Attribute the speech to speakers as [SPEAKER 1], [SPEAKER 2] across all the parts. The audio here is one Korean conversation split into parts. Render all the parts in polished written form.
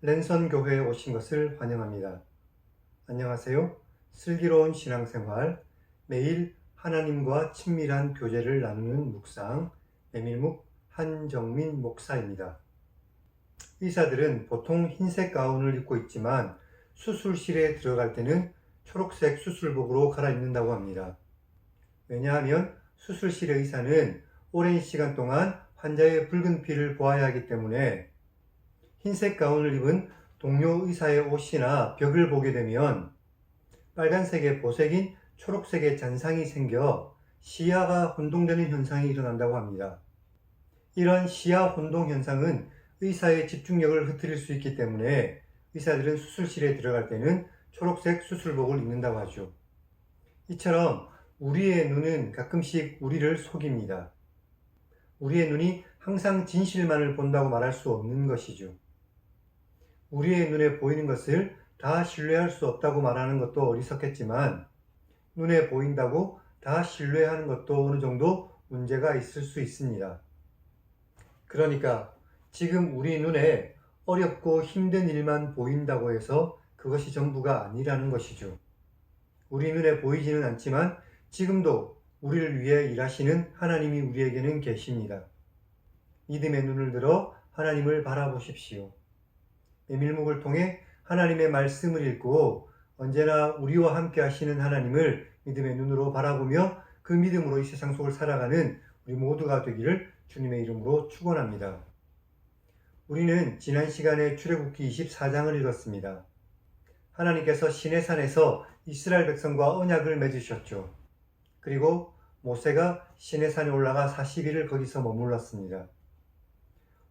[SPEAKER 1] 랜선 교회에 오신 것을 환영합니다. 안녕하세요. 슬기로운 신앙생활, 매일 하나님과 친밀한 교제를 나누는 묵상, 메밀묵 한정민 목사입니다. 의사들은 보통 흰색 가운을 입고 있지만 수술실에 들어갈 때는 초록색 수술복으로 갈아입는다고 합니다. 왜냐하면 수술실의 의사는 오랜 시간 동안 환자의 붉은 피를 보아야 하기 때문에 흰색 가운을 입은 동료 의사의 옷이나 벽을 보게 되면 빨간색의 보색인 초록색의 잔상이 생겨 시야가 혼동되는 현상이 일어난다고 합니다. 이런 시야 혼동 현상은 의사의 집중력을 흐트릴 수 있기 때문에 의사들은 수술실에 들어갈 때는 초록색 수술복을 입는다고 하죠. 이처럼 우리의 눈은 가끔씩 우리를 속입니다. 우리의 눈이 항상 진실만을 본다고 말할 수 없는 것이죠. 우리의 눈에 보이는 것을 다 신뢰할 수 없다고 말하는 것도 어리석겠지만 눈에 보인다고 다 신뢰하는 것도 어느 정도 문제가 있을 수 있습니다. 그러니까 지금 우리 눈에 어렵고 힘든 일만 보인다고 해서 그것이 전부가 아니라는 것이죠. 우리 눈에 보이지는 않지만 지금도 우리를 위해 일하시는 하나님이 우리에게는 계십니다. 믿음의 눈을 들어 하나님을 바라보십시오. 메밀묵을 통해 하나님의 말씀을 읽고 언제나 우리와 함께 하시는 하나님을 믿음의 눈으로 바라보며 그 믿음으로 이 세상 속을 살아가는 우리 모두가 되기를 주님의 이름으로 축원합니다. 우리는 지난 시간에 출애굽기 24장을 읽었습니다. 하나님께서 시내산에서 이스라엘 백성과 언약을 맺으셨죠. 그리고 모세가 시내산에 올라가 40일을 거기서 머물렀습니다.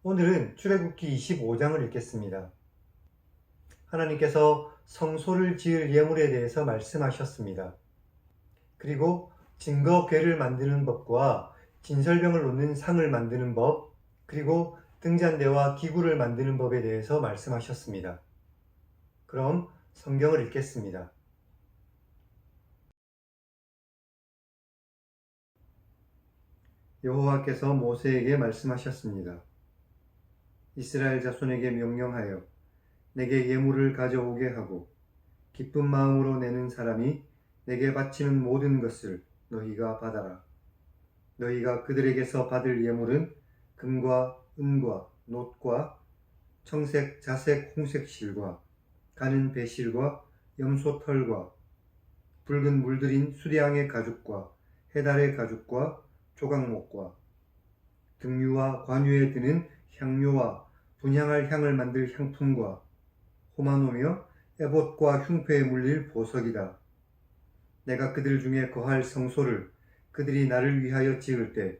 [SPEAKER 1] 오늘은 출애굽기 25장을 읽겠습니다. 하나님께서 성소를 지을 예물에 대해서 말씀하셨습니다. 그리고 증거궤를 만드는 법과 진설병을 놓는 상을 만드는 법, 그리고 등잔대와 기구를 만드는 법에 대해서 말씀하셨습니다. 그럼 성경을 읽겠습니다. 여호와께서 모세에게 말씀하셨습니다. 이스라엘 자손에게 명령하여 내게 예물을 가져오게 하고 기쁜 마음으로 내는 사람이 내게 바치는 모든 것을 너희가 받아라. 너희가 그들에게서 받을 예물은 금과 은과 놋과 청색, 자색, 홍색 실과 가는 배실과 염소 털과 붉은 물들인 수량의 가죽과 해달의 가죽과 조각목과 등유와 관유에 드는 향료와 분향할 향을 만들 향품과 호마노며 에봇과 흉패에 물릴 보석이다. 내가 그들 중에 거할 성소를 그들이 나를 위하여 지을 때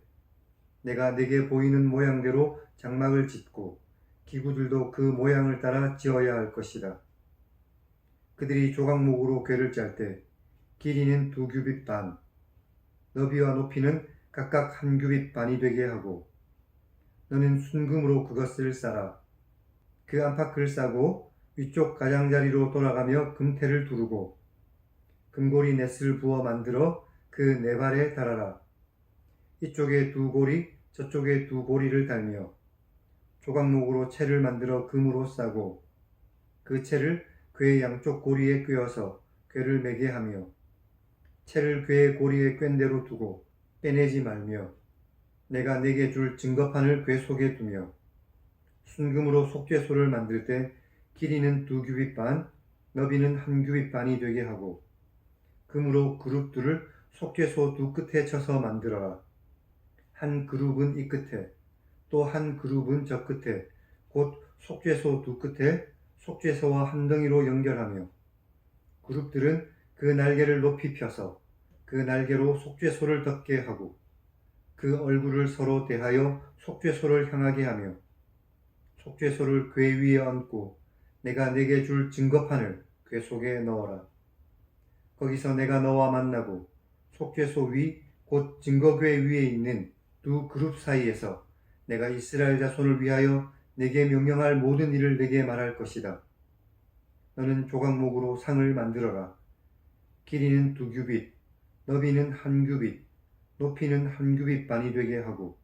[SPEAKER 1] 내가 내게 보이는 모양대로 장막을 짓고 기구들도 그 모양을 따라 지어야 할 것이다. 그들이 조각목으로 궤를 짤 때 길이는 2규빗 반, 너비와 높이는 각각 1규빗 반이 되게 하고 너는 순금으로 그것을 싸라. 그 안팎을 싸고 위쪽 가장자리로 돌아가며 금테를 두르고 금고리 넷을 부어 만들어 그 네 발에 달아라. 이쪽에 2고리 저쪽에 2고리를 달며 조각목으로 채를 만들어 금으로 싸고 그 채를 궤의 양쪽 고리에 꿰어서 궤를 매게 하며 채를 궤의 고리에 꿰인 대로 두고 빼내지 말며 내가 내게 줄 증거판을 궤 속에 두며 순금으로 속죄소를 만들 때 길이는 2규빗 반, 너비는 1규빗 반이 되게 하고 금으로 그룹들을 속죄소 두 끝에 쳐서 만들어라. 한 그룹은 이 끝에 또 한 그룹은 저 끝에 곧 속죄소 두 끝에 속죄소와 한 덩이로 연결하며 그룹들은 그 날개를 높이 펴서 그 날개로 속죄소를 덮게 하고 그 얼굴을 서로 대하여 속죄소를 향하게 하며 속죄소를 궤 위에 얹고 내가 내게 줄 증거판을 궤 속에 넣어라. 거기서 내가 너와 만나고 속죄소 위 곧 증거궤 위에 있는 두 그룹 사이에서 내가 이스라엘 자손을 위하여 내게 명령할 모든 일을 내게 말할 것이다. 너는 조각목으로 상을 만들어라. 길이는 2규빗, 너비는 1규빗, 높이는 1규빗 반이 되게 하고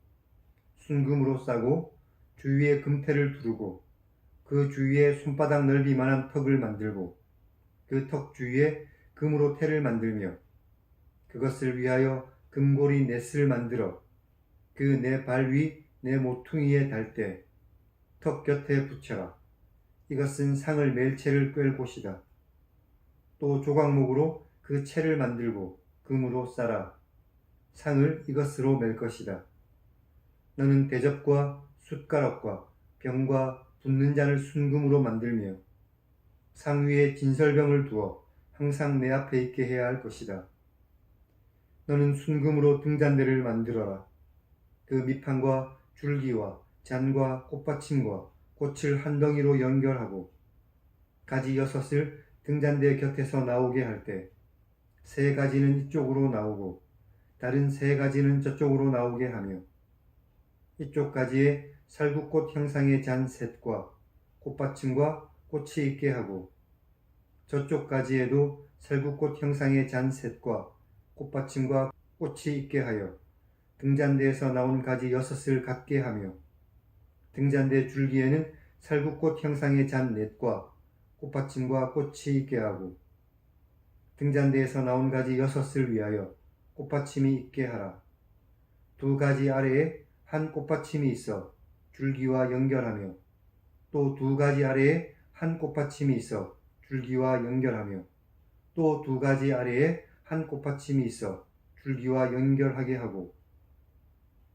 [SPEAKER 1] 순금으로 싸고 주위에 금테를 두르고 그 주위에 손바닥 넓이만한 턱을 만들고 그 턱 주위에 금으로 태를 만들며 그것을 위하여 금고리 넷을 만들어 그 내 발 위 내 모퉁이에 달 때 턱 곁에 붙여라. 이것은 상을 맬 채를 꿰 곳이다. 또 조각목으로 그 채를 만들고 금으로 싸라. 상을 이것으로 맬 것이다. 너는 대접과 숟가락과 병과 붓는 잔을 순금으로 만들며 상 위에 진설병을 두어 항상 내 앞에 있게 해야 할 것이다. 너는 순금으로 등잔대를 만들어라. 그 밑판과 줄기와 잔과 꽃받침과 꽃을 한 덩이로 연결하고 가지 6을 등잔대 곁에서 나오게 할 때 3가지는 이쪽으로 나오고 다른 3가지는 저쪽으로 나오게 하며 이쪽 가지에 살구꽃 형상의 잔 셋과 꽃받침과 꽃이 있게 하고 저쪽 가지에도 살구꽃 형상의 잔 셋과 꽃받침과 꽃이 있게 하여 등잔대에서 나온 가지 6을 갖게 하며 등잔대 줄기에는 살구꽃 형상의 잔 넷과 꽃받침과 꽃이 있게 하고 등잔대에서 나온 가지 6을 위하여 꽃받침이 있게 하라. 2가지 아래에 한 꽃받침이 있어 줄기와 연결하며 또 2가지 아래에 한 꽃받침이 있어 줄기와 연결하며 또 2가지 아래에 한 꽃받침이 있어 줄기와 연결하게 하고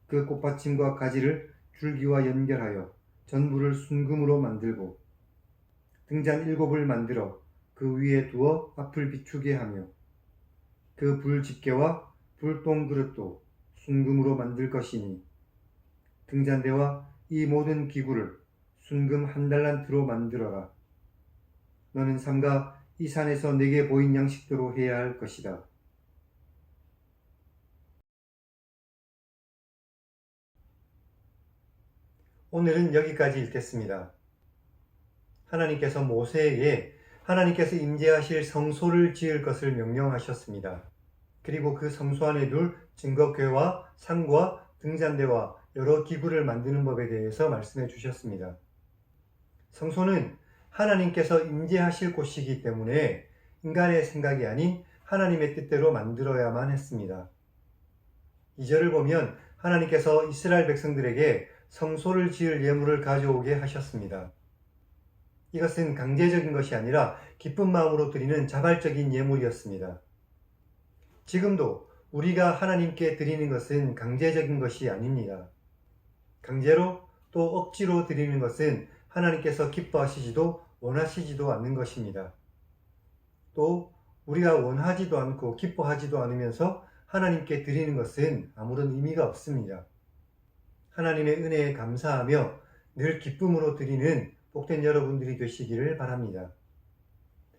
[SPEAKER 1] 그 꽃받침과 가지를 줄기와 연결하여 전부를 순금으로 만들고 등잔 7을 만들어 그 위에 두어 앞을 비추게 하며 그 불 집게와 불똥 그릇도 순금으로 만들 것이니 등잔대와 이 모든 기구를 순금 1달란트로 만들어라. 너는 삼가 이 산에서 내게 보인 양식대로 해야 할 것이다. 오늘은 여기까지 읽겠습니다. 하나님께서 모세에게 하나님께서 임재하실 성소를 지을 것을 명령하셨습니다. 그리고 그 성소 안에 둘 증거궤와 상과 등잔대와 여러 기구를 만드는 법에 대해서 말씀해 주셨습니다. 성소는 하나님께서 임재하실 곳이기 때문에 인간의 생각이 아닌 하나님의 뜻대로 만들어야만 했습니다. 2절을 보면 하나님께서 이스라엘 백성들에게 성소를 지을 예물을 가져오게 하셨습니다. 이것은 강제적인 것이 아니라 기쁜 마음으로 드리는 자발적인 예물이었습니다. 지금도 우리가 하나님께 드리는 것은 강제적인 것이 아닙니다. 강제로 또 억지로 드리는 것은 하나님께서 기뻐하시지도 원하시지도 않는 것입니다. 또 우리가 원하지도 않고 기뻐하지도 않으면서 하나님께 드리는 것은 아무런 의미가 없습니다. 하나님의 은혜에 감사하며 늘 기쁨으로 드리는 복된 여러분들이 되시기를 바랍니다.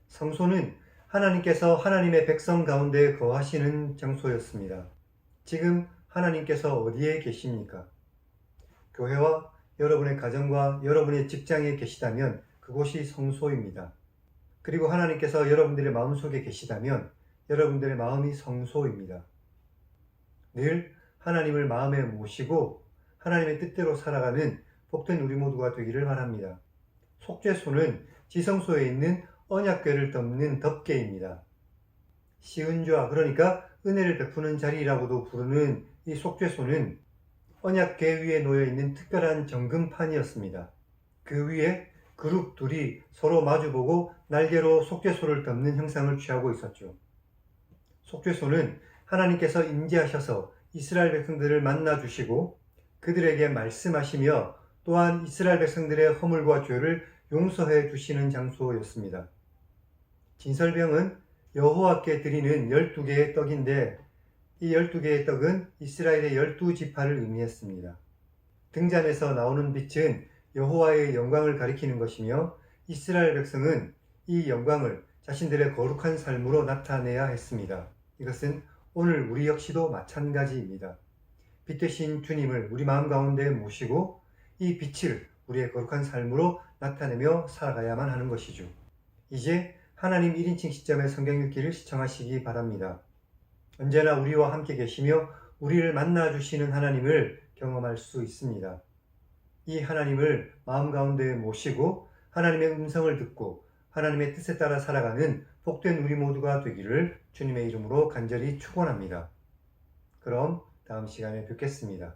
[SPEAKER 1] 성소는 하나님께서 하나님의 백성 가운데 거하시는 장소였습니다. 지금 하나님께서 어디에 계십니까? 교회와 여러분의 가정과 여러분의 직장에 계시다면 그곳이 성소입니다. 그리고 하나님께서 여러분들의 마음속에 계시다면 여러분들의 마음이 성소입니다. 늘 하나님을 마음에 모시고 하나님의 뜻대로 살아가는 복된 우리 모두가 되기를 바랍니다. 속죄소는 지성소에 있는 언약궤를 덮는 덮개입니다. 시은좌, 그러니까 은혜를 베푸는 자리라고도 부르는 이 속죄소는 언약궤 위에 놓여있는 특별한 정금판이었습니다. 그 위에 그룹 둘이 서로 마주보고 날개로 속죄소를 덮는 형상을 취하고 있었죠. 속죄소는 하나님께서 임재하셔서 이스라엘 백성들을 만나주시고 그들에게 말씀하시며 또한 이스라엘 백성들의 허물과 죄를 용서해 주시는 장소였습니다. 진설병은 여호와께 드리는 12개의 떡인데 이 12개의 떡은 이스라엘의 12지파를 의미했습니다. 등잔에서 나오는 빛은 여호와의 영광을 가리키는 것이며 이스라엘 백성은 이 영광을 자신들의 거룩한 삶으로 나타내야 했습니다. 이것은 오늘 우리 역시도 마찬가지입니다. 빛 되신 주님을 우리 마음 가운데 모시고 이 빛을 우리의 거룩한 삶으로 나타내며 살아가야만 하는 것이죠. 이제 하나님 1인칭 시점의 성경 읽기를 시청하시기 바랍니다. 언제나 우리와 함께 계시며 우리를 만나주시는 하나님을 경험할 수 있습니다. 이 하나님을 마음 가운데 모시고 하나님의 음성을 듣고 하나님의 뜻에 따라 살아가는 복된 우리 모두가 되기를 주님의 이름으로 간절히 축원합니다. 그럼 다음 시간에 뵙겠습니다.